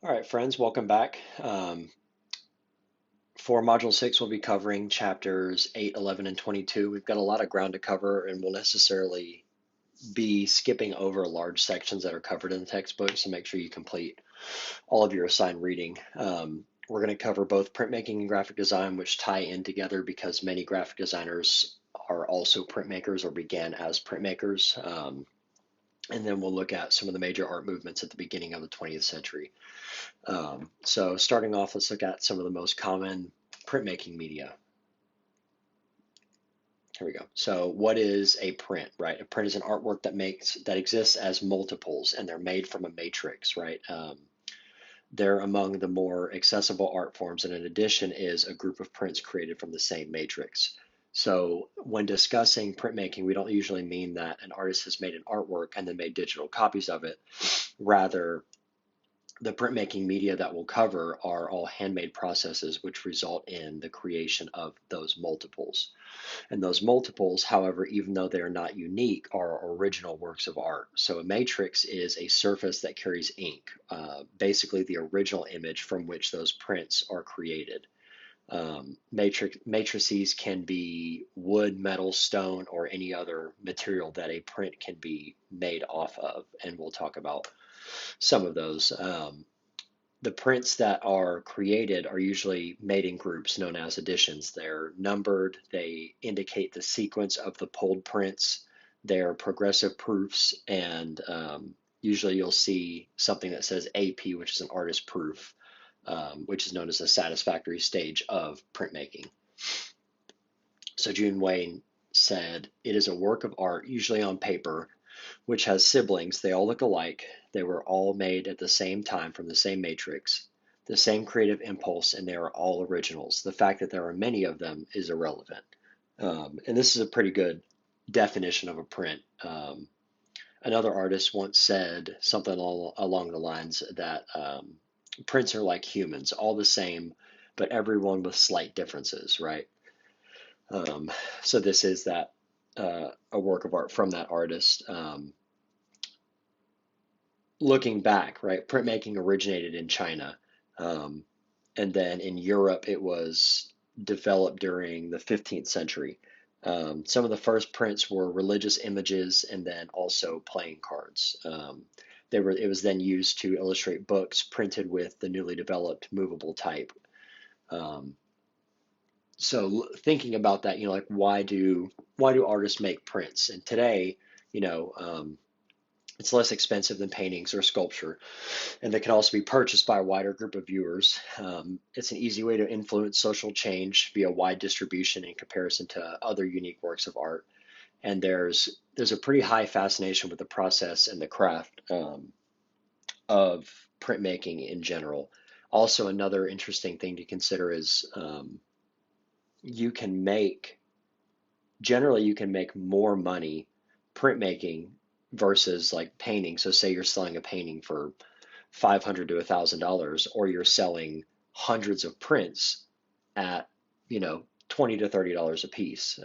All right, friends, welcome back. For Module 6, we'll be covering chapters 8, 11, and 22. We've got a lot of ground to cover, and we'll necessarily be skipping over large sections that are covered in the textbook, so make sure you complete all of your assigned reading. We're going to cover both printmaking and graphic design, which tie in together because many graphic designers are also printmakers or began as printmakers. And then we'll look at some of the major art movements at the beginning of the 20th century. So starting off, let's look at some of the most common printmaking media. Here we go. So what is a print, right? A print is an artwork that exists as multiples, and they're made from a matrix, right? They're among the more accessible art forms, and in addition is a group of prints created from the same matrix. So when discussing printmaking, we don't usually mean that an artist has made an artwork and then made digital copies of it. Rather, the printmaking media that we'll cover are all handmade processes which result in the creation of those multiples. And those multiples, however, even though they're not unique, are original works of art. So a matrix is a surface that carries ink, basically the original image from which those prints are created. Matrices can be wood, metal, stone, or any other material that a print can be made off of, and we'll talk about some of those. The prints that are created are usually made in groups known as editions. They're numbered, they indicate the sequence of the pulled prints, they're progressive proofs, and usually you'll see something that says AP, which is an artist proof, which is known as a satisfactory stage of printmaking. So June Wayne said, "It is a work of art, usually on paper, which has siblings. They all look alike. They were all made at the same time from the same matrix, the same creative impulse, and they are all originals. The fact that there are many of them is irrelevant." And this is a pretty good definition of a print. Another artist once said something along the lines that prints are like humans, all the same, but everyone with slight differences, right? So this is that a work of art from that artist. Looking back, right, printmaking originated in China, and then in Europe it was developed during the 15th century. Some of the first prints were religious images and then also playing cards. It was then used to illustrate books printed with the newly developed movable type. Um, so thinking about that, like why do artists make prints? And today, you know, it's less expensive than paintings or sculpture, and they can also be purchased by a wider group of viewers. It's an easy way to influence social change via wide distribution in comparison to other unique works of art. And there's a pretty high fascination with the process and the craft of printmaking in general. Also, another interesting thing to consider is you can make generally you can make more money printmaking versus like painting. So say you're selling a painting for $500 to $1,000, or you're selling hundreds of prints at, $20 to $30 a piece.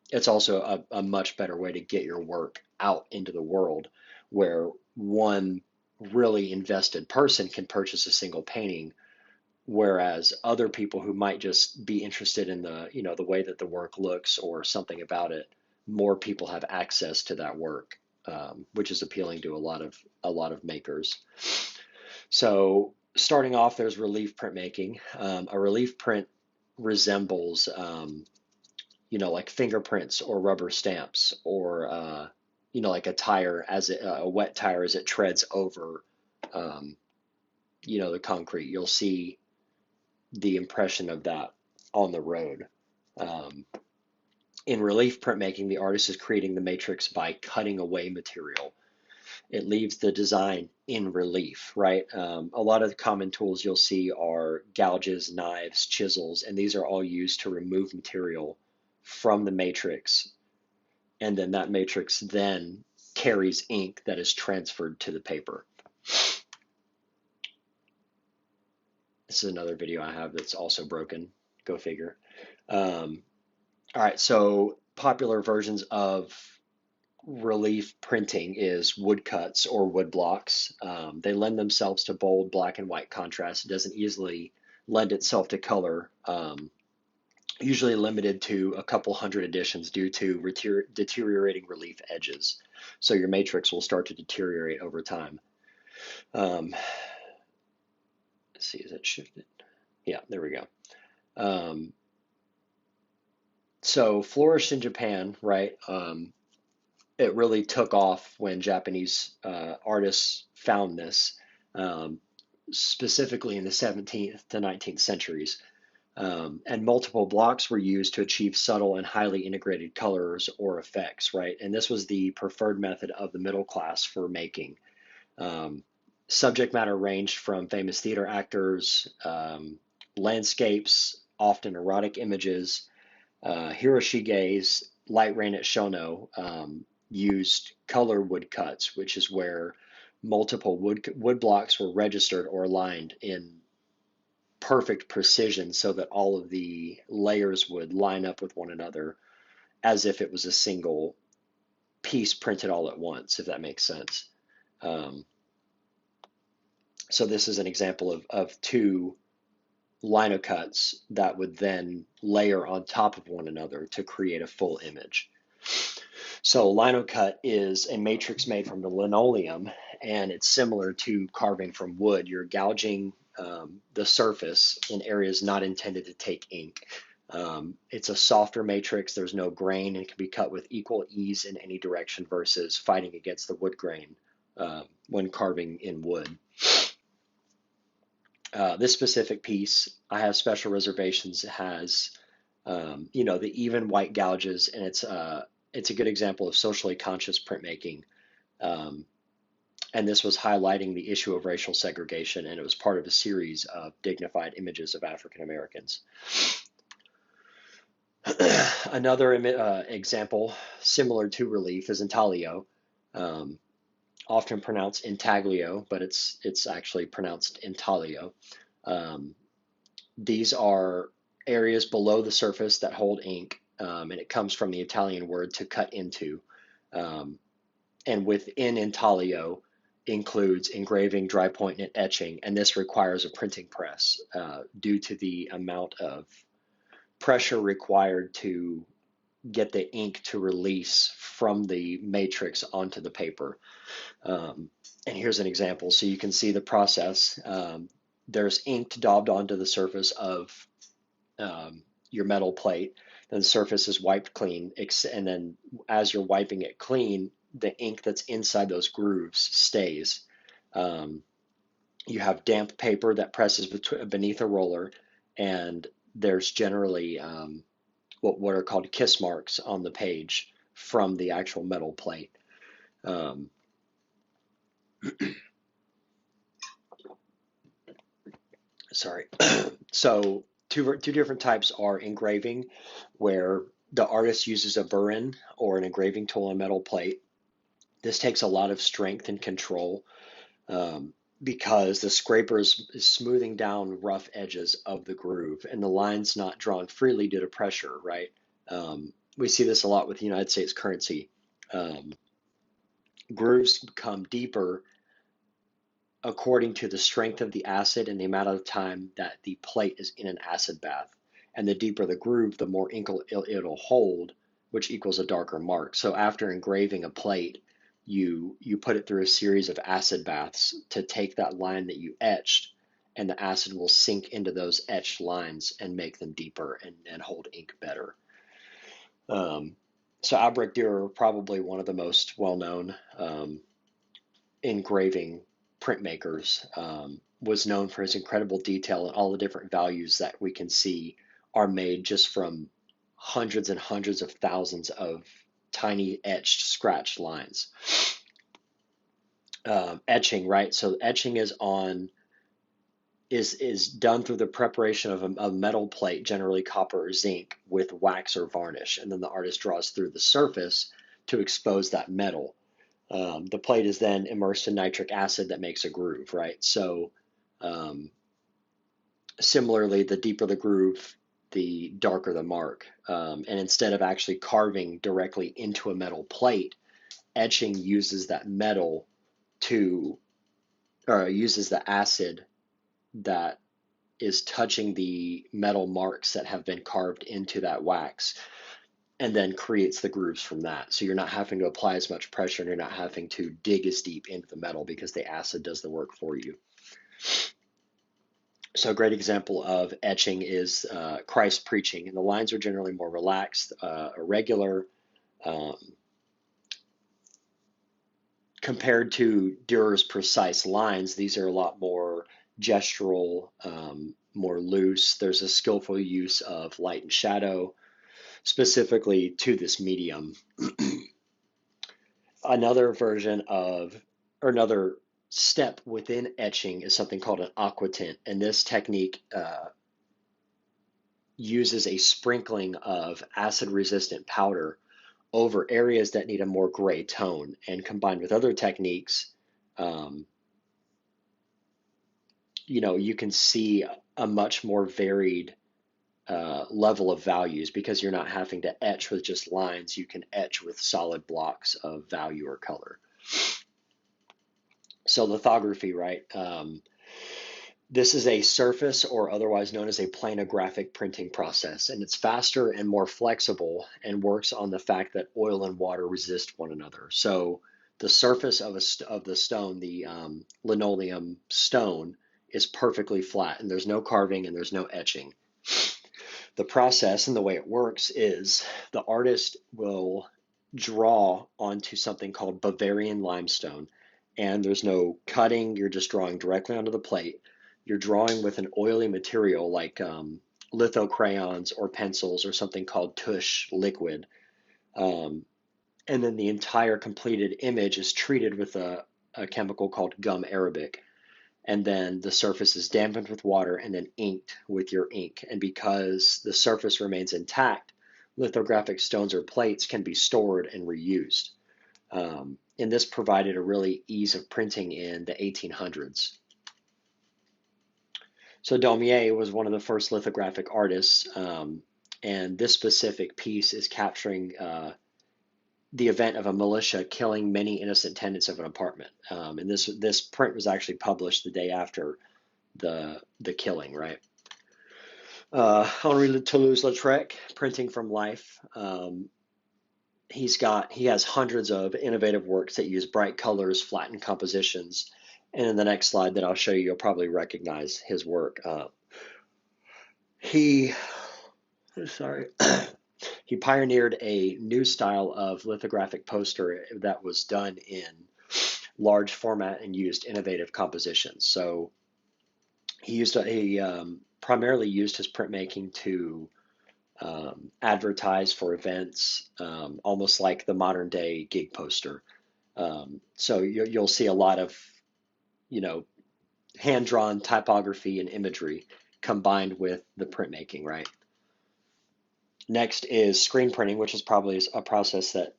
It's also a much better way to get your work out into the world, where one really invested person can purchase a single painting, whereas other people who might just be interested in the way that the work looks or something about it, more people have access to that work, which is appealing to a lot of makers. So starting off, there's relief printmaking. A relief print resembles, like fingerprints or rubber stamps, or like a wet tire as it treads over, um, the concrete. You'll see the impression of that on the road. Um, in relief printmaking, the artist is creating the matrix by cutting away material. It leaves the design in relief, right? A lot of the common tools you'll see are gouges, knives, chisels, and these are all used to remove material from the matrix. And then that matrix then carries ink that is transferred to the paper. This is another video I have that's also broken. Go figure. All right, so popular versions of relief printing is woodcuts or wood blocks. They lend themselves to bold black and white contrast. It doesn't easily lend itself to color, usually limited to a couple hundred editions due to deteriorating relief edges. So your matrix will start to deteriorate over time. Let's see, is it shifted? Yeah, there we go. So flourished in Japan, right? It really took off when Japanese artists found this, um, specifically in the 17th to 19th centuries. And multiple blocks were used to achieve subtle and highly integrated colors or effects, right? And this was the preferred method of the middle class for making. Um, Subject matter ranged from famous theater actors, landscapes, often erotic images. Hiroshige's Light Rain at Shono used color woodcuts, which is where multiple wood blocks were registered or aligned in perfect precision so that all of the layers would line up with one another as if it was a single piece printed all at once, if that makes sense. Um, so this is an example of two linocuts that would then layer on top of one another to create a full image. So linocut is a matrix made from the linoleum, and it's similar to carving from wood. You're gouging the surface in areas not intended to take ink. It's a softer matrix. There's no grain and can be cut with equal ease in any direction versus fighting against the wood grain when carving in wood. This specific piece, I have special reservations. It has, the even white gouges, and it's a good example of socially conscious printmaking. Um, and this was highlighting the issue of racial segregation, and it was part of a series of dignified images of African Americans. Another example similar to relief is intaglio, often pronounced intaglio, but it's actually pronounced intaglio. These are areas below the surface that hold ink, and it comes from the Italian word to cut into. And within intaglio includes engraving, dry point, and etching, and this requires a printing press due to the amount of pressure required to get the ink to release from the matrix onto the paper. And here's an example. So you can see the process. There's ink daubed onto the surface of your metal plate. Then the surface is wiped clean, and then as you're wiping it clean, the ink that's inside those grooves stays. You have damp paper that presses beneath a roller, and there's generally what are called kiss marks on the page from the actual metal plate. Sorry. So two different types are engraving, where the artist uses a burin or an engraving tool on metal plate. This takes a lot of strength and control because the scraper is smoothing down rough edges of the groove, and the line's not drawn freely due to pressure, right? We see this a lot with the United States currency. Grooves become deeper according to the strength of the acid and the amount of time that the plate is in an acid bath. And the deeper the groove, the more ink it'll hold, which equals a darker mark. So after engraving a plate, you put it through a series of acid baths to take that line that you etched, and the acid will sink into those etched lines and make them deeper and hold ink better. So Albrecht Dürer, probably one of the most well-known engraving printmakers, was known for his incredible detail and all the different values that we can see are made just from hundreds and hundreds of thousands of tiny etched, scratched lines. Etching, right? So etching is done through the preparation of a metal plate, generally copper or zinc, with wax or varnish, and then the artist draws through the surface to expose that metal. The plate is then immersed in nitric acid that makes a groove, right? So similarly, the deeper the groove, the darker the mark. And instead of actually carving directly into a metal plate, etching uses that metal to, or uses the acid that is touching the metal marks that have been carved into that wax, and then creates the grooves from that. So you're not having to apply as much pressure, and you're not having to dig as deep into the metal because the acid does the work for you. So a great example of etching is Christ preaching, and the lines are generally more relaxed, irregular, um, compared to Dürer's precise lines. These are a lot more gestural, more loose. There's a skillful use of light and shadow specifically to this medium. Another version of, or another step within etching is something called an aquatint, and this technique uses a sprinkling of acid-resistant powder over areas that need a more gray tone, and combined with other techniques, um, you can see a much more varied level of values because you're not having to etch with just lines. You can etch with solid blocks of value or color. So lithography, right? This is a surface, or otherwise known as a planographic printing process, and it's faster and more flexible and works on the fact that oil and water resist one another. So the surface of the stone, the linoleum stone, is perfectly flat, and there's no carving and there's no etching. The process and the way it works is the artist will draw onto something called Bavarian limestone, and there's no cutting, you're just drawing directly onto the plate. You're drawing with an oily material like litho crayons or pencils or something called tush liquid. Um, and then the entire completed image is treated with a chemical called gum arabic. And then the surface is dampened with water and then inked with your ink. And because the surface remains intact, lithographic stones or plates can be stored and reused. And this provided a really ease of printing in the 1800s. So Daumier was one of the first lithographic artists, and this specific piece is capturing the event of a militia killing many innocent tenants of an apartment. And this print was actually published the day after the killing, right? Henri Toulouse-Lautrec, printing from life. He has hundreds of innovative works that use bright colors, flattened compositions, and in the next slide that I'll show you, you'll probably recognize his work. He, sorry, he pioneered a new style of lithographic poster that was done in large format and used innovative compositions. So he primarily used his printmaking to advertise for events, almost like the modern day gig poster. So you'll see a lot of, hand-drawn typography and imagery combined with the printmaking, right? Next is screen printing, which is probably a process that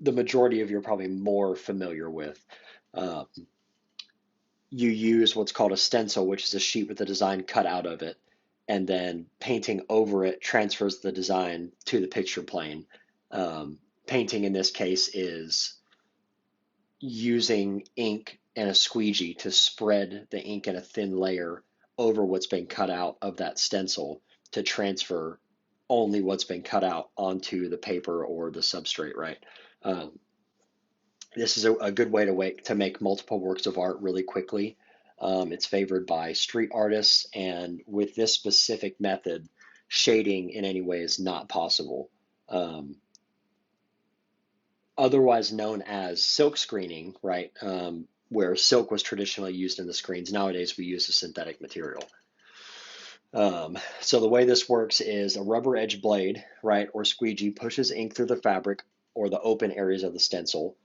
the majority of you are probably more familiar with. You use what's called a stencil, which is a sheet with a design cut out of it, and then painting over it transfers the design to the picture plane. Painting in this case is using ink and a squeegee to spread the ink in a thin layer over what's been cut out of that stencil to transfer only what's been cut out onto the paper or the substrate, right? This is a good way to make multiple works of art really quickly. It's favored by street artists, and with this specific method, shading in any way is not possible. Otherwise known as silk screening, right? Where silk was traditionally used in the screens. Nowadays, we use a synthetic material. So the way this works is a rubber edge blade, right, or squeegee pushes ink through the fabric or the open areas of the stencil.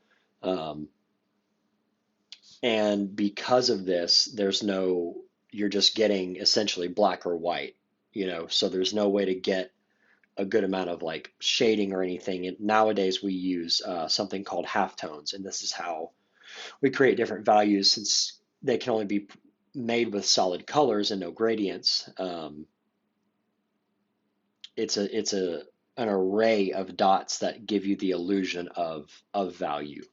And because of this, you're just getting essentially black or white, so there's no way to get a good amount of like shading or anything. And nowadays we use something called halftones, and this is how we create different values since they can only be made with solid colors and no gradients. It's a an array of dots that give you the illusion of value.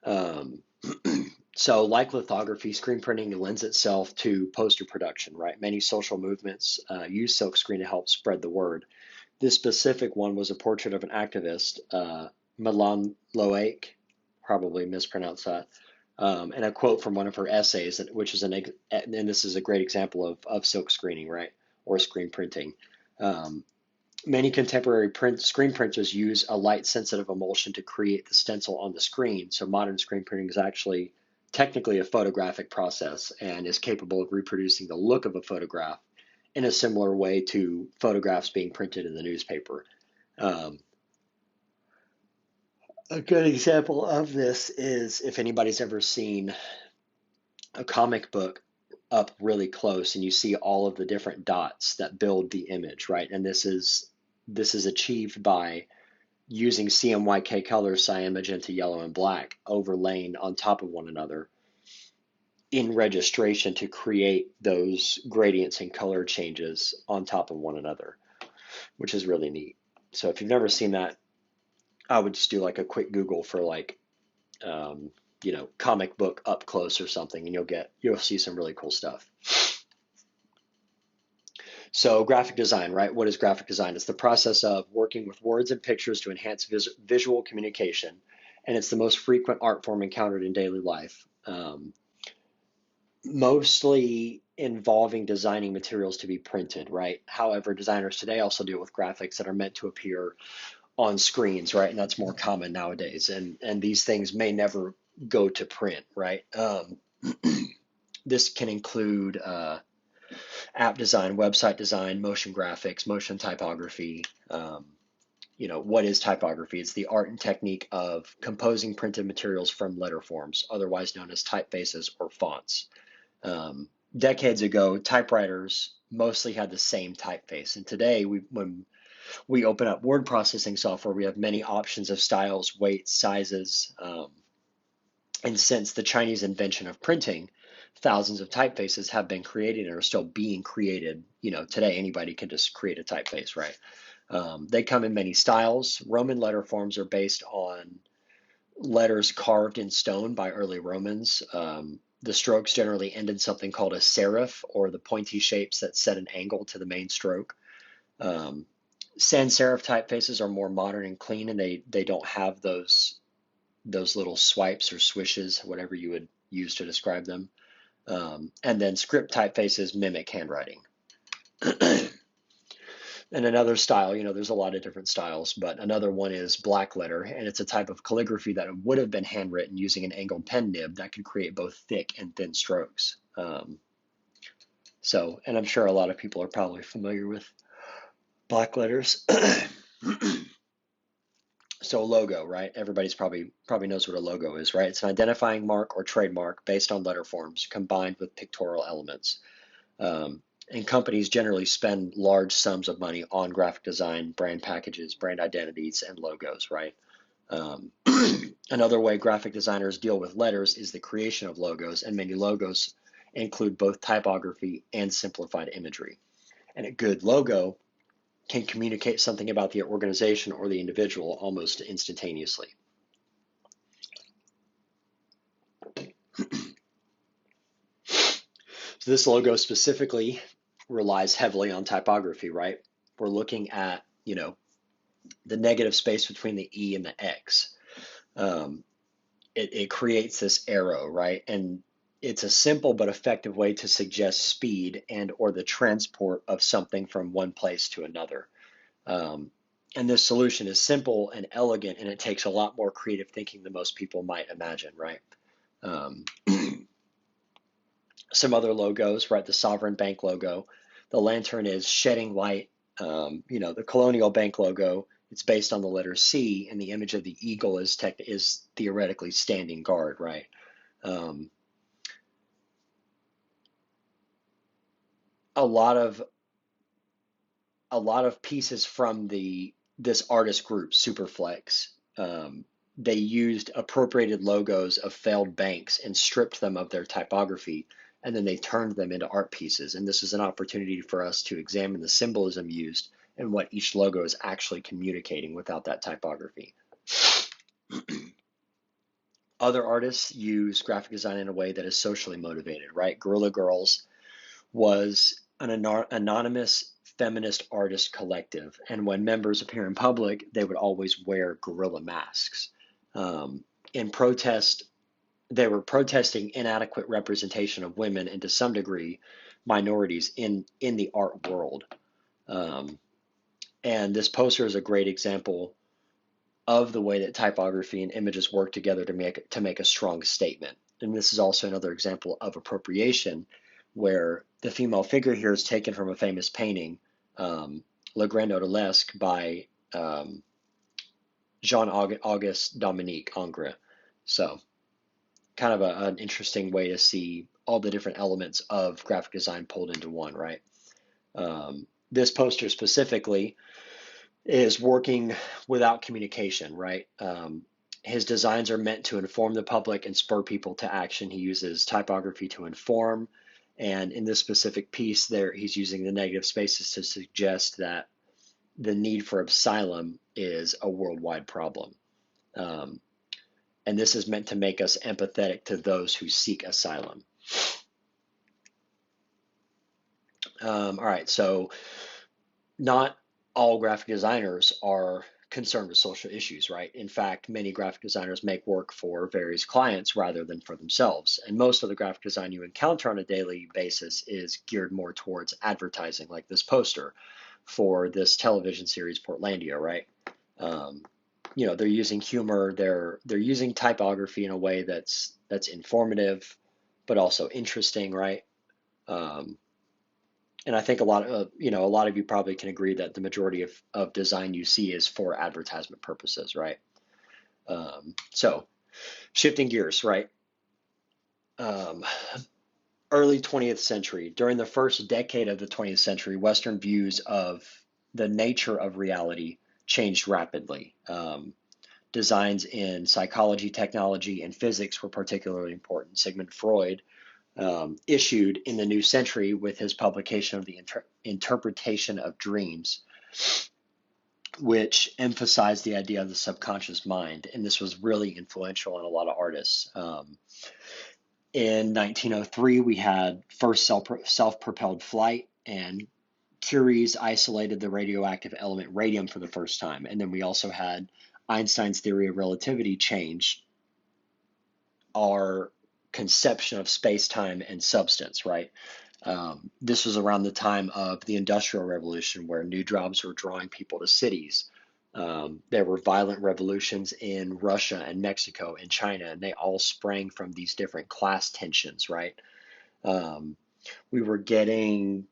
Um, so like lithography, screen printing lends itself to poster production, right? Many social movements use silkscreen to help spread the word. This specific one was a portrait of an activist, Milan Loake, probably mispronounced that, and a quote from one of her essays, which is and this is a great example of silk screening, right, or screen printing. Um, Many contemporary screen printers use a light-sensitive emulsion to create the stencil on the screen. So modern screen printing is actually technically a photographic process and is capable of reproducing the look of a photograph in a similar way to photographs being printed in the newspaper. Um, a good example of this is if anybody's ever seen a comic book up really close and you see all of the different dots that build the image, right? And this is achieved by using CMYK colors, cyan, magenta, yellow, and black overlaying on top of one another in registration to create those gradients and color changes on top of one another, which is really neat. So if you've never seen that, I would just do like a quick Google for like, comic book up close or something, and you'll see some really cool stuff. So graphic design, right? What is graphic design? It's the process of working with words and pictures to enhance visual communication, and it's the most frequent art form encountered in daily life, mostly involving designing materials to be printed, right? However, designers today also deal with graphics that are meant to appear on screens, right? And that's more common nowadays. And these things may never go to print, right? This can include app design, website design, motion graphics, motion typography. What is typography? It's the art and technique of composing printed materials from letter forms, otherwise known as typefaces or fonts. Decades ago, typewriters mostly had the same typeface, and today, when we open up word processing software, we have many options of styles, weights, sizes, and since the Chinese invention of printing, thousands of typefaces have been created and are still being created. Today anybody can just create a typeface, right? They come in many styles. Roman letter forms are based on letters carved in stone by early Romans. The strokes generally end in something called a serif, or the pointy shapes that set an angle to the main stroke. Sans serif typefaces are more modern and clean, and they don't have those little swipes or swishes, whatever you would use to describe them. And then script typefaces mimic handwriting. And another style, there's a lot of different styles, but another one is black letter, and it's a type of calligraphy that would have been handwritten using an angled pen nib that could create both thick and thin strokes. And I'm sure a lot of people are probably familiar with black letters. So a logo, right? Everybody's probably knows what a logo is, right? It's an identifying mark or trademark based on letter forms combined with pictorial elements. And companies generally spend large sums of money on graphic design, brand packages, brand identities, and logos, right? Another way graphic designers deal with letters is the creation of logos, and many logos include both typography and simplified imagery. And a good logo can communicate something about the organization or the individual almost instantaneously. So this logo specifically relies heavily on typography, right? We're looking at, the negative space between the E and the X. It creates this arrow, right? And it's a simple but effective way to suggest speed and or the transport of something from one place to another. And this solution is simple and elegant, and it takes a lot more creative thinking than most people might imagine, right? Some other logos, right? The Sovereign Bank logo. The lantern is shedding light. The Colonial Bank logo, it's based on the letter C, and the image of the eagle is theoretically standing guard, right? A lot of pieces from this artist group, Superflex, they used appropriated logos of failed banks and stripped them of their typography and then they turned them into art pieces. And this is an opportunity for us to examine the symbolism used and what each logo is actually communicating without that typography. Other artists use graphic design in a way that is socially motivated, right? Guerrilla Girls was an anonymous feminist artist collective, and when members appear in public, they would always wear gorilla masks. In protest, they were protesting inadequate representation of women and to some degree minorities in the art world. And this poster is a great example of the way that typography and images work together to make a strong statement. And this is also another example of appropriation, where the female figure here is taken from a famous painting, Le Grand Odalisque, by Jean-Auguste Dominique Ingres. So kind of an interesting way to see all the different elements of graphic design pulled into one, right? This poster specifically is working without communication, right? His designs are meant to inform the public and spur people to action. He uses typography to inform, and in this specific piece there, he's using the negative spaces to suggest that the need for asylum is a worldwide problem. And this is meant to make us empathetic to those who seek asylum. All right, so not all graphic designers are concerned with social issues, right? In fact, many graphic designers make work for various clients rather than for themselves. And most of the graphic design you encounter on a daily basis is geared more towards advertising, like this poster for this television series, Portlandia, right? They're using humor, they're using typography in a way that's informative, but also interesting, right? And I think a lot of you probably can agree that the majority of design you see is for advertisement purposes, right? So shifting gears, right? Early 20th century, during the first decade of the 20th century, Western views of the nature of reality changed rapidly. Designs in psychology, technology, and physics were particularly important. Sigmund Freud issued in the new century with his publication of the Interpretation of Dreams, which emphasized the idea of the subconscious mind. And this was really influential on a lot of artists. In 1903, we had first self-propelled flight, and Curie's isolated the radioactive element radium for the first time. And then we also had Einstein's theory of relativity changed our conception of space-time and substance, right? This was around the time of the Industrial Revolution, where new jobs were drawing people to cities. There were violent revolutions in Russia and Mexico and China, and they all sprang from these different class tensions, right? We were getting,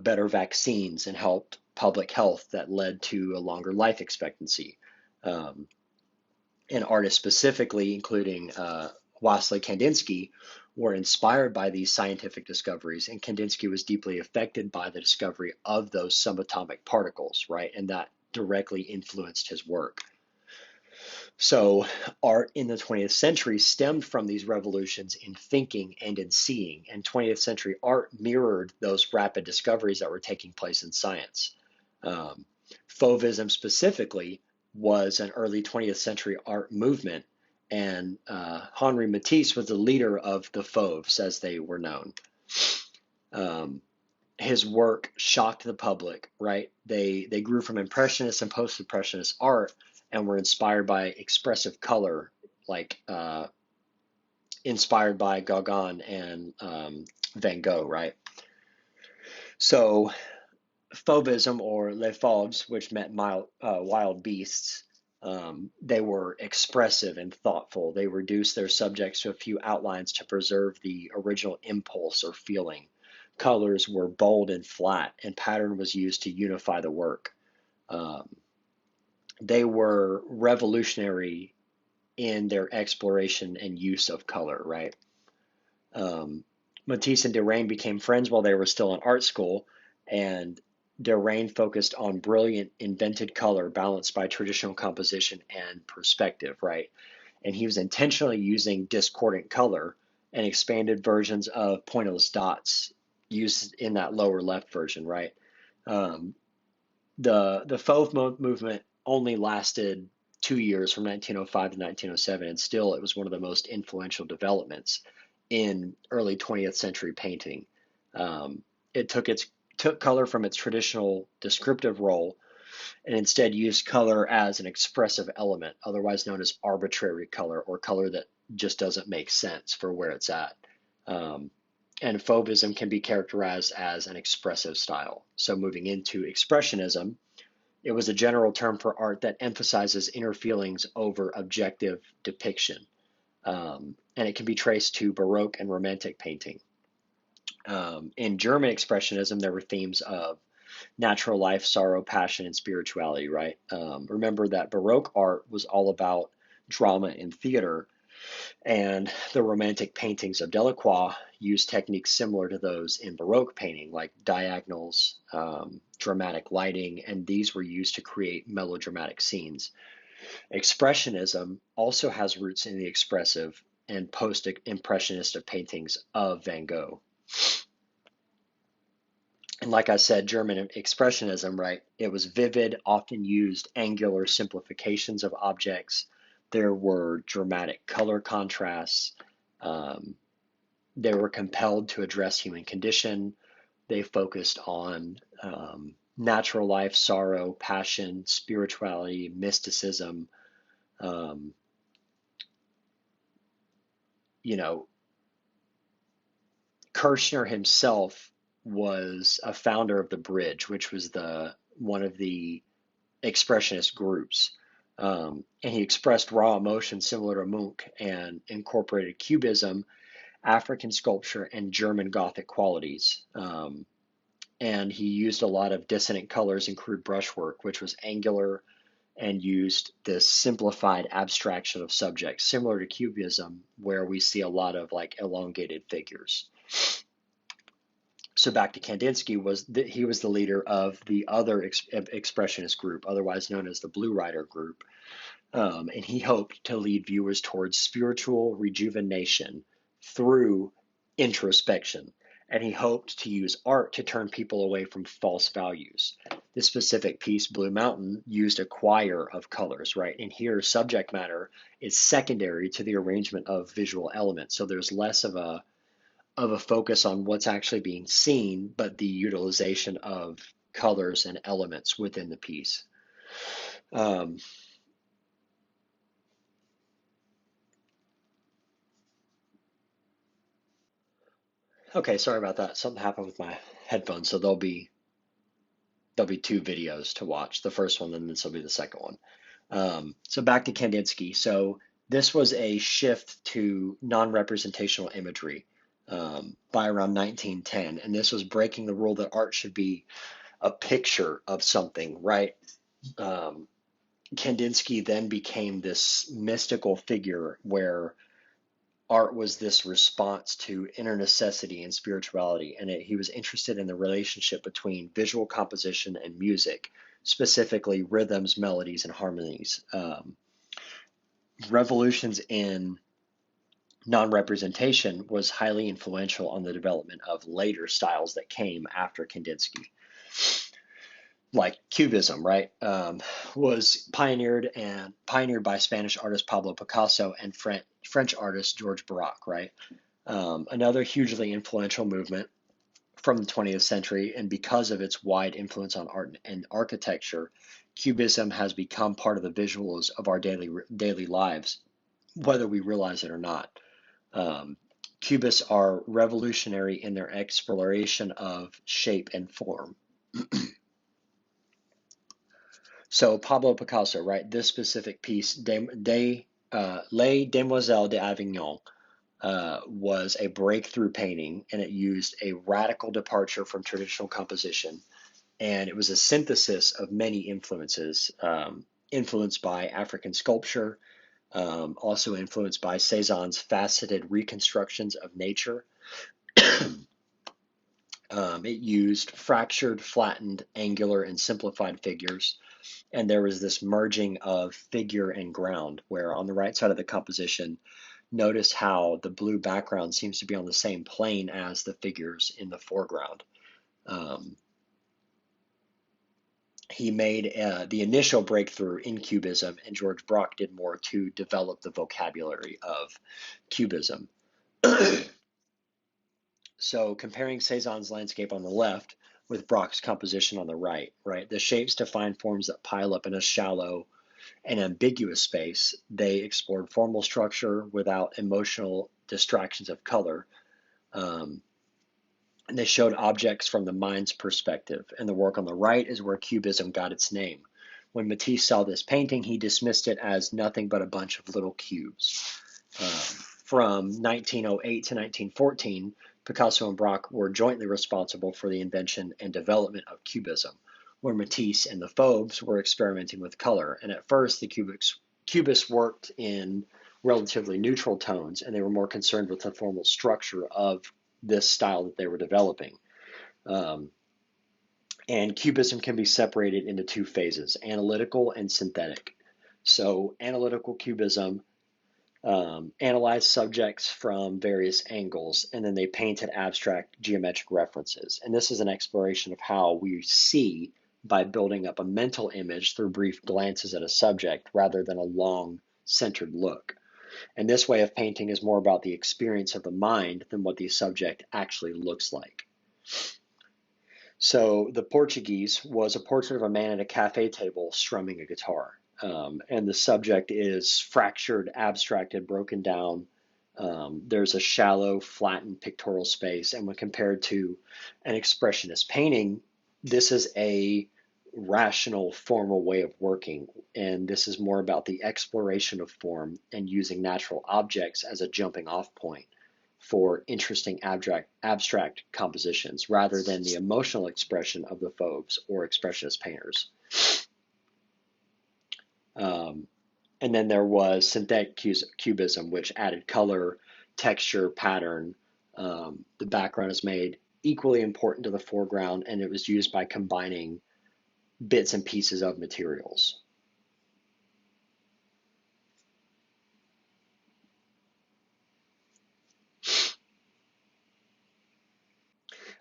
better vaccines and helped public health that led to a longer life expectancy. And artists specifically, including Wassily Kandinsky, were inspired by these scientific discoveries, and Kandinsky was deeply affected by the discovery of those subatomic particles, right? And that directly influenced his work. So art in the 20th century stemmed from these revolutions in thinking and in seeing, and 20th century art mirrored those rapid discoveries that were taking place in science. Fauvism specifically was an early 20th century art movement, and Henri Matisse was the leader of the Fauves, as they were known. His work shocked the public, right? They grew from Impressionist and Post-Impressionist art and were inspired by expressive color, like inspired by Gauguin and Van Gogh, right? So Fauvism, or Les Fauves, which meant wild beasts, they were expressive and thoughtful. They reduced their subjects to a few outlines to preserve the original impulse or feeling. Colors were bold and flat, and pattern was used to unify the work. They were revolutionary in their exploration and use of color, right? Matisse and Derain became friends while they were still in art school, and Derain focused on brilliant invented color balanced by traditional composition and perspective, right? And he was intentionally using discordant color and expanded versions of pointillist dots used in that lower left version, right? Um, the Fauve movement only lasted 2 years from 1905 to 1907, and still it was one of the most influential developments in early 20th century painting. It took color from its traditional descriptive role and instead used color as an expressive element, otherwise known as arbitrary color, or color that just doesn't make sense for where it's at. Um, and Fauvism can be characterized as an expressive style. So moving into Expressionism, it was a general term for art that emphasizes inner feelings over objective depiction. And it can be traced to Baroque and Romantic painting. In German Expressionism, there were themes of natural life, sorrow, passion, and spirituality, right? Remember that Baroque art was all about drama and theater, and the Romantic paintings of Delacroix used techniques similar to those in Baroque painting, like diagonals, dramatic lighting, and these were used to create melodramatic scenes. Expressionism also has roots in the expressive and post-impressionist paintings of Van Gogh. And like I said, German Expressionism, right? It was vivid, often used angular simplifications of objects. There were dramatic color contrasts. Um, they were compelled to address human condition. They focused on natural life, sorrow, passion, spirituality, mysticism. Um, you know, Kirchner himself was a founder of the Bridge, which was the one of the expressionist groups. And he expressed raw emotion similar to Munch and incorporated Cubism, African sculpture, and German Gothic qualities. And he used a lot of dissonant colors and crude brushwork, which was angular and used this simplified abstraction of subjects, similar to Cubism, where we see a lot of like elongated figures. So back to Kandinsky, he was the leader of the other expressionist group, otherwise known as the Blue Rider group, and he hoped to lead viewers towards spiritual rejuvenation through introspection. And he hoped to use art to turn people away from false values. This specific piece, Blue Mountain, used a choir of colors, right? And here, subject matter is secondary to the arrangement of visual elements. So there's less of a focus on what's actually being seen, but the utilization of colors and elements within the piece. Okay, sorry about that. Something happened with my headphones, so there'll be two videos to watch. The first one, and this will be the second one. So back to Kandinsky. So this was a shift to non-representational imagery by around 1910, and this was breaking the rule that art should be a picture of something, right? Kandinsky then became this mystical figure where art was this response to inner necessity and spirituality, and he was interested in the relationship between visual composition and music, specifically rhythms, melodies, and harmonies. Revolutions in non-representation was highly influential on the development of later styles that came after Kandinsky. Like Cubism, right, was pioneered by Spanish artist Pablo Picasso and French artist Georges Braque, right? Another hugely influential movement from the 20th century, and because of its wide influence on art and architecture, Cubism has become part of the visuals of our daily lives, whether we realize it or not. Cubists are revolutionary in their exploration of shape and form. So Pablo Picasso, right? This specific piece, Les Demoiselles d'Avignon, was a breakthrough painting, and it used a radical departure from traditional composition, and it was a synthesis of many influences, influenced by African sculpture, also influenced by Cézanne's faceted reconstructions of nature. It used fractured, flattened, angular, and simplified figures. And there was this merging of figure and ground, where on the right side of the composition, Notice how the blue background seems to be on the same plane as the figures in the foreground. He made the initial breakthrough in Cubism, and George Braque did more to develop the vocabulary of Cubism. So comparing Cezanne's landscape on the left with Braque's composition on the right, the shapes define forms that pile up in a shallow and ambiguous space. They explored formal structure without emotional distractions of color. And they showed objects from the mind's perspective. And the work on the right is where Cubism got its name. When Matisse saw this painting, he dismissed it as nothing but a bunch of little cubes. From 1908 to 1914, Picasso and Braque were jointly responsible for the invention and development of Cubism, where Matisse and the Faubes were experimenting with color. And at first, the Cubists worked in relatively neutral tones, and they were more concerned with the formal structure of this style that they were developing. And Cubism can be separated into two phases, analytical and synthetic. So analytical Cubism analyzed subjects from various angles, and then they painted abstract geometric references. And this is an exploration of how we see by building up a mental image through brief glances at a subject rather than a long, centered look. And this way of painting is more about the experience of the mind than what the subject actually looks like. So the Portuguese was a portrait of a man at a cafe table strumming a guitar. And the subject is fractured, abstracted, broken down. There's a shallow, flattened pictorial space. And when compared to an expressionist painting, this is a rational, formal way of working. And this is more about the exploration of form and using natural objects as a jumping off point for interesting abstract compositions rather than the emotional expression of the Faubes or expressionist painters. And then there was synthetic cubism, which added color, texture, pattern. The background is made equally important to the foreground, and it was used by combining bits and pieces of materials.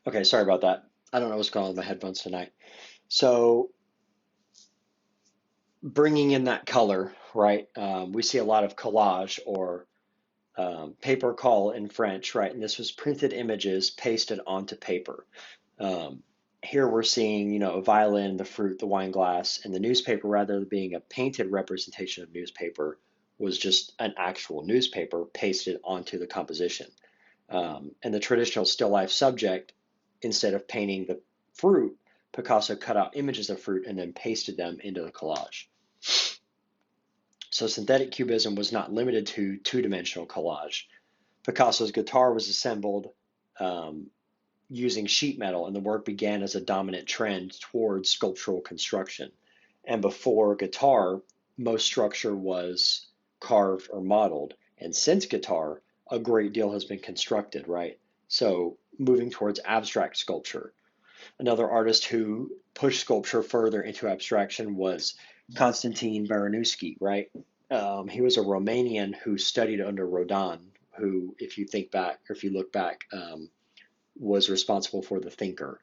Okay, sorry about that. I don't know what's going on with my headphones tonight. So bringing in that color, right? We see a lot of collage or paper colle in French, right? And this was printed images pasted onto paper. Here we're seeing, a violin, the fruit, the wine glass, and the newspaper, rather than being a painted representation of newspaper, was just an actual newspaper pasted onto the composition. And the traditional still life subject, instead of painting the fruit, Picasso cut out images of fruit and then pasted them into the collage. So synthetic cubism was not limited to two-dimensional collage. Picasso's guitar was assembled using sheet metal, and the work began as a dominant trend towards sculptural construction. And before guitar, most structure was carved or modeled. And since guitar, a great deal has been constructed, right? So moving towards abstract sculpture. Another artist who pushed sculpture further into abstraction was Constantin Baranowski, right? He was a Romanian who studied under Rodin, who, if you think back, or if you look back, was responsible for The Thinker.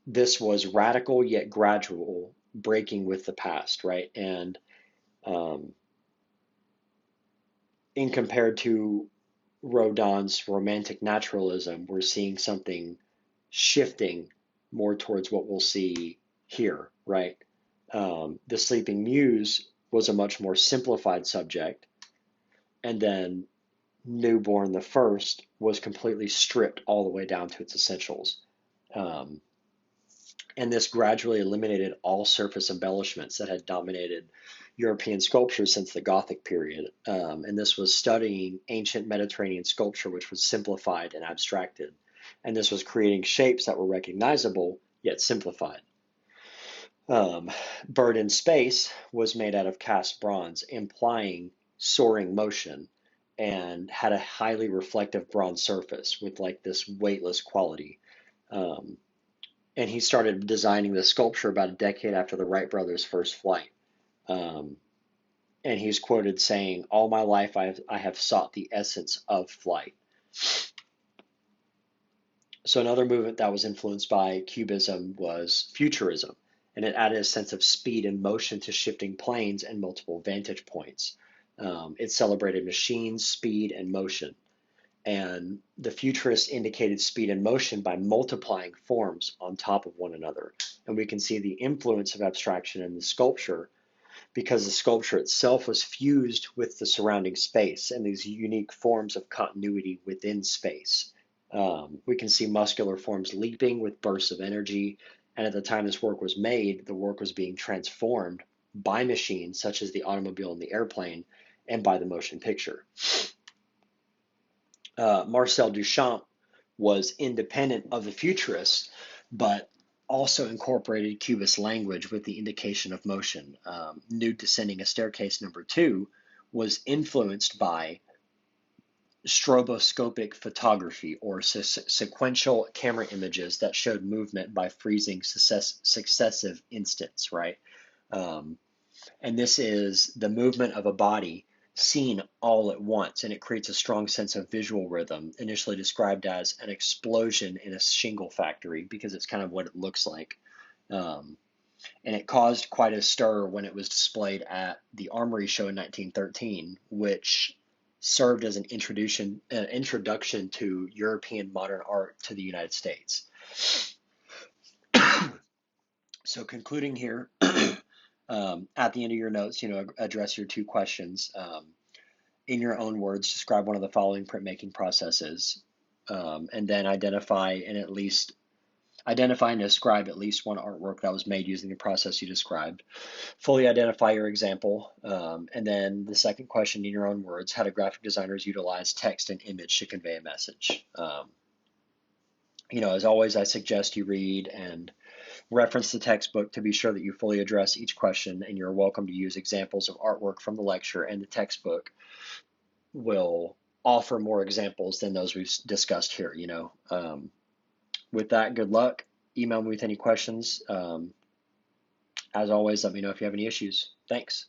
This was radical yet gradual, breaking with the past, right? And in compared to Rodin's romantic naturalism, we're seeing something shifting more towards what we'll see here, right? The Sleeping Muse was a much more simplified subject, and then Newborn the First was completely stripped all the way down to its essentials. And this gradually eliminated all surface embellishments that had dominated European sculpture since the Gothic period. And this was studying ancient Mediterranean sculpture, which was simplified and abstracted. And this was creating shapes that were recognizable, yet simplified. Bird in Space was made out of cast bronze, implying soaring motion, and had a highly reflective bronze surface with like this weightless quality. And he started designing the sculpture about a decade after the Wright brothers' first flight. And he's quoted saying, "All my life I have sought the essence of flight." So another movement that was influenced by Cubism was Futurism, and it added a sense of speed and motion to shifting planes and multiple vantage points. It celebrated machines, speed, and motion. And the futurists indicated speed and motion by multiplying forms on top of one another. And we can see the influence of abstraction in the sculpture because the sculpture itself was fused with the surrounding space and these unique forms of continuity within space. We can see muscular forms leaping with bursts of energy. And at the time this work was made, the work was being transformed by machines such as the automobile and the airplane and by the motion picture. Marcel Duchamp was independent of the futurists, but also incorporated Cubist language with the indication of motion. Nude Descending a Staircase #2 was influenced by stroboscopic photography, or sequential camera images that showed movement by freezing successive instants, right? Um, and this is the movement of a body seen all at once, and it creates a strong sense of visual rhythm, initially described as an explosion in a shingle factory, because it's kind of what it looks like. Um, and it caused quite a stir when it was displayed at the Armory Show in 1913, which served as an introduction to European modern art to the United States. So concluding here, at the end of your notes, address your 2 questions. In your own words, describe one of the following printmaking processes, and then identify and describe at least one artwork that was made using the process you described. Fully identify your example, and then the second question, in your own words, how do graphic designers utilize text and image to convey a message? As always, I suggest you read and reference the textbook to be sure that you fully address each question, and you're welcome to use examples of artwork from the lecture, and the textbook will offer more examples than those we've discussed here. With that, good luck. Email me with any questions. As always, let me know if you have any issues. Thanks.